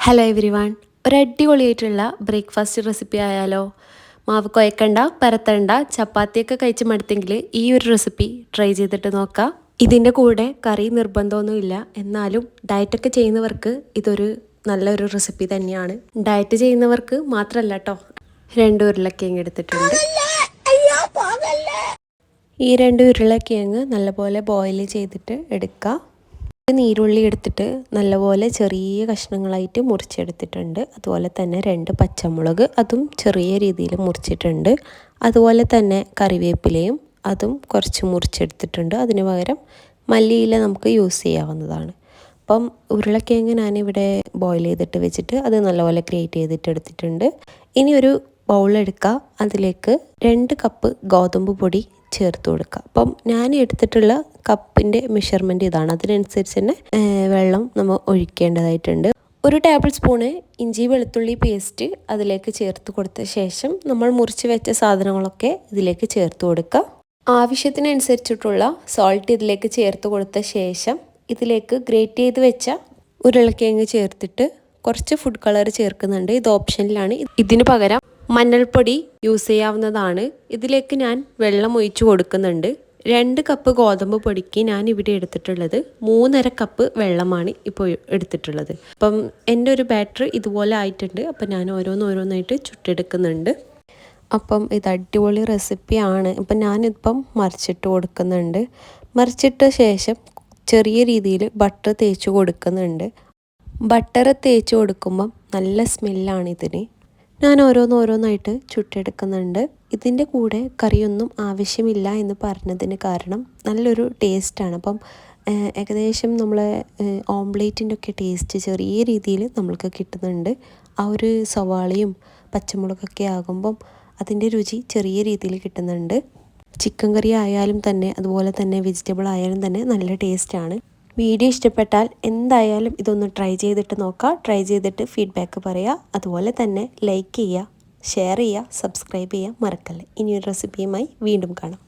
Hello every one, ഒരു അടിപൊളിയായിട്ടുള്ള breakfast recipe ആയാലോ? മാവ് കുഴക്കണ്ട, പരത്തണ്ട, ചപ്പാത്തിയൊക്കെ കഴിച്ച് മടുത്തെങ്കിൽ ഈ ഒരു റെസിപ്പി ട്രൈ ചെയ്തിട്ട് നോക്കാം. ഇതിൻ്റെ കൂടെ കറി നിർബന്ധമൊന്നുമില്ല, എന്നാലും ഡയറ്റൊക്കെ ചെയ്യുന്നവർക്ക് ഇതൊരു നല്ലൊരു റെസിപ്പി തന്നെയാണ്. ഡയറ്റ് ചെയ്യുന്നവർക്ക് മാത്രമല്ല കേട്ടോ. 2 ഉരുളക്കിഴങ്ങ് എടുത്തിട്ടുണ്ട്. ഈ 2 ഉരുളക്കിഴങ്ങ് നല്ലപോലെ ബോയിൽ ചെയ്തിട്ട് എടുക്കുക. നീരുള്ളി എടുത്തിട്ട് നല്ലപോലെ ചെറിയ കഷ്ണങ്ങളായിട്ട് മുറിച്ചെടുത്തിട്ടുണ്ട്. അതുപോലെ തന്നെ 2 പച്ചമുളക്, അതും ചെറിയ രീതിയിൽ മുറിച്ചിട്ടുണ്ട്. അതുപോലെ തന്നെ കറിവേപ്പിലയും അതും കുറച്ച് മുറിച്ചെടുത്തിട്ടുണ്ട്. അതിന് പകരം മല്ലിയില നമുക്ക് യൂസ് ചെയ്യാവുന്നതാണ്. അപ്പം ഉരുളക്കിഴങ്ങ് ഞാനിവിടെ ബോയിൽ ചെയ്തിട്ട് വെച്ചിട്ട് അത് നല്ലപോലെ ഗ്രേറ്റ് ചെയ്തിട്ട് എടുത്തിട്ടുണ്ട്. ഇനി ഒരു ബൗളെടുക്കുക, അതിലേക്ക് 2 കപ്പ് ഗോതമ്പ് പൊടി ചേർത്ത് കൊടുക്കുക. അപ്പം ഞാൻ എടുത്തിട്ടുള്ള കപ്പിൻ്റെ മെഷർമെൻറ്റ് ഇതാണ്. അതിനനുസരിച്ച് തന്നെ വെള്ളം നമ്മൾ ഒഴിക്കേണ്ടതായിട്ടുണ്ട്. 1 ടേബിൾ സ്പൂണ് ഇഞ്ചി വെളുത്തുള്ളി പേസ്റ്റ് അതിലേക്ക് ചേർത്ത് കൊടുത്ത ശേഷം നമ്മൾ മുറിച്ച് വെച്ച സാധനങ്ങളൊക്കെ ഇതിലേക്ക് ചേർത്ത് കൊടുക്കുക. ആവശ്യത്തിനനുസരിച്ചിട്ടുള്ള സോൾട്ട് ഇതിലേക്ക് ചേർത്ത് കൊടുത്ത ശേഷം ഇതിലേക്ക് ഗ്രേറ്റ് ചെയ്ത് വെച്ച ഉരുളക്കിഴങ്ങ് ചേർത്തിട്ട് കുറച്ച് ഫുഡ് കളർ ചേർക്കുന്നുണ്ട്. ഇത് ഓപ്ഷനിലാണ്. ഇതിന് പകരം മഞ്ഞൾപ്പൊടി യൂസ് ചെയ്യാവുന്നതാണ്. ഇതിലേക്ക് ഞാൻ വെള്ളം ഒഴിച്ച് കൊടുക്കുന്നുണ്ട്. 2 കപ്പ് ഗോതമ്പ് പൊടിക്ക് ഞാൻ ഇവിടെ എടുത്തിട്ടുള്ളത് 3.5 കപ്പ് വെള്ളമാണ് ഇപ്പോൾ എടുത്തിട്ടുള്ളത്. അപ്പം എൻ്റെ ഒരു ബാറ്റർ ഇതുപോലെ ആയിട്ടുണ്ട്. അപ്പം ഞാൻ ഓരോന്നായിട്ട് ചുട്ടെടുക്കുന്നുണ്ട്. അപ്പം ഇത് അടിപൊളി റെസിപ്പിയാണ്. അപ്പം ഞാനിപ്പം മറിച്ചിട്ട് കൊടുക്കുന്നുണ്ട്. മറിച്ചിട്ട ശേഷം ചെറിയ രീതിയിൽ ബട്ടർ തേച്ച് കൊടുക്കുന്നുണ്ട്. ബട്ടർ തേച്ച് കൊടുക്കുമ്പം നല്ല സ്മെല്ലാണ് ഇതിന്. ഞാൻ ഓരോന്നായിട്ട് ചുട്ടെടുക്കുന്നുണ്ട്. ഇതിൻ്റെ കൂടെ കറിയൊന്നും ആവശ്യമില്ല എന്ന് പറഞ്ഞതിന് കാരണം നല്ലൊരു ടേസ്റ്റാണ്. അപ്പം ഏകദേശം നമ്മളെ ഓംലേറ്റിൻ്റെ ഒക്കെ ടേസ്റ്റ് ചെറിയ രീതിയിൽ നമ്മൾക്ക് കിട്ടുന്നുണ്ട്. ആ ഒരു സവാളയും പച്ചമുളകൊക്കെ ആകുമ്പം അതിൻ്റെ രുചി ചെറിയ രീതിയിൽ കിട്ടുന്നുണ്ട്. ചിക്കൻ കറി ആയാലും തന്നെ അതുപോലെ തന്നെ വെജിറ്റബിൾ ആയാലും തന്നെ നല്ല ടേസ്റ്റാണ്. വീഡിയോ ഇഷ്ടപ്പെട്ടാൽ എന്തായാലും ഇതൊന്ന് ട്രൈ ചെയ്തിട്ട് നോക്കാം. ട്രൈ ചെയ്തിട്ട് ഫീഡ്ബാക്ക് പറയുക. അതുപോലെ തന്നെ ലൈക്ക് ചെയ്യുക, ഷെയർ ചെയ്യുക, സബ്സ്ക്രൈബ് ചെയ്യുക മറക്കല്ലേ. ഇനിയൊരു റെസിപ്പിയുമായി വീണ്ടും കാണാം.